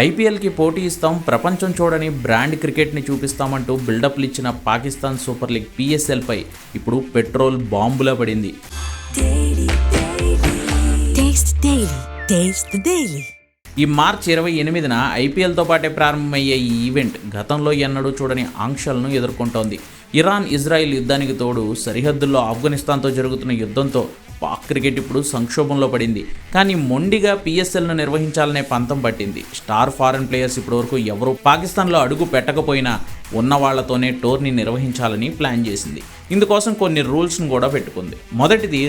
ఐపీఎల్కి పోటీ ఇస్తాం, ప్రపంచం చూడని బ్రాండ్ క్రికెట్ని చూపిస్తామంటూ బిల్డప్లు ఇచ్చిన పాకిస్తాన్ సూపర్ లీగ్ పిఎస్ఎల్పై ఇప్పుడు పెట్రోల్ బాంబులా పడింది. ఈ మార్చి 28న ఐపీఎల్తో పాటే ప్రారంభమయ్యే ఈ ఈవెంట్ గతంలో ఎన్నడూ చూడని ఆంక్షలను ఎదుర్కొంటోంది. ఇరాన్ ఇజ్రాయిల్ యుద్ధానికి తోడు సరిహద్దుల్లో ఆఫ్ఘనిస్తాన్తో జరుగుతున్న యుద్ధంతో పాక్ క్రికెట్ ఇప్పుడు సంక్షోభంలో పడింది. కానీ మొండిగా పిఎస్ఎల్ను నిర్వహించాలనే పంతం పట్టింది. స్టార్ ఫారెన్ ప్లేయర్స్ ఇప్పటివరకు ఎవరూ పాకిస్తాన్లో అడుగు పెట్టకపోయినా ఉన్న వాళ్లతోనే టోర్నీ నిర్వహించాలని ప్లాన్ చేసింది. ఇందుకోసం కొన్ని రూల్స్ను కూడా పెట్టుకుంది. మొదటిది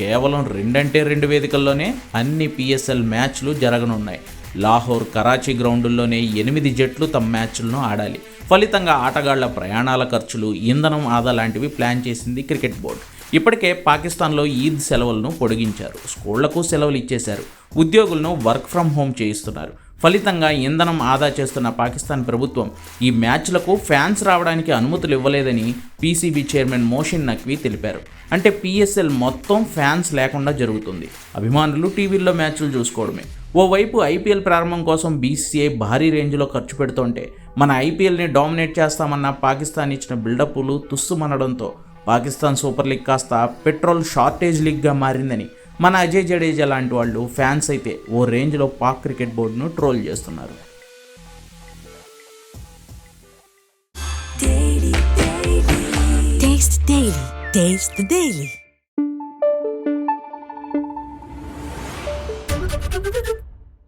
కేవలం 2 వేదికల్లోనే అన్ని పిఎస్ఎల్ మ్యాచ్లు జరగనున్నాయి. లాహోర్, కరాచీ గ్రౌండుల్లోనే 8 జట్లు తమ మ్యాచ్లను ఆడాలి. ఫలితంగా ఆటగాళ్ల ప్రయాణాల ఖర్చులు, ఇంధనం ఆదా లాంటివి ప్లాన్ చేసింది క్రికెట్ బోర్డు. ఇప్పటికే పాకిస్తాన్లో ఈద్ సెలవులను పొడిగించారు, స్కూళ్లకు సెలవులు ఇచ్చేశారు, ఉద్యోగులను వర్క్ ఫ్రం హోమ్ చేయిస్తున్నారు. ఫలితంగా ఇంధనం ఆదా చేస్తున్న పాకిస్తాన్ ప్రభుత్వం ఈ మ్యాచ్లకు ఫ్యాన్స్ రావడానికి అనుమతులు ఇవ్వలేదని పీసీబీ చైర్మన్ మోషిన్ నఖ్వీ తెలిపారు. అంటే పిఎస్ఎల్ మొత్తం ఫ్యాన్స్ లేకుండా జరుగుతుంది. అభిమానులు టీవీల్లో మ్యాచ్లు చూసుకోవడమే. ఓవైపు ఐపీఎల్ ప్రారంభం కోసం బీసీసీఐ భారీ రేంజ్లో ఖర్చు పెడుతుంటే మన ఐపీఎల్ని డామినేట్ చేస్తామన్న పాకిస్తాన్ ఇచ్చిన బిల్డప్లు తుస్సుమనడంతో పాకిస్తాన్ సూపర్ లీగ్ కాస్త పెట్రోల్ షార్టేజ్ లీగ్గా మారిందని మన అజయ్ జడేజా లాంటి వాళ్ళు, ఫ్యాన్స్ అయితే ఓ రేంజ్లో పాక్ క్రికెట్ బోర్డును ట్రోల్ చేస్తున్నారు. Taste the Daily.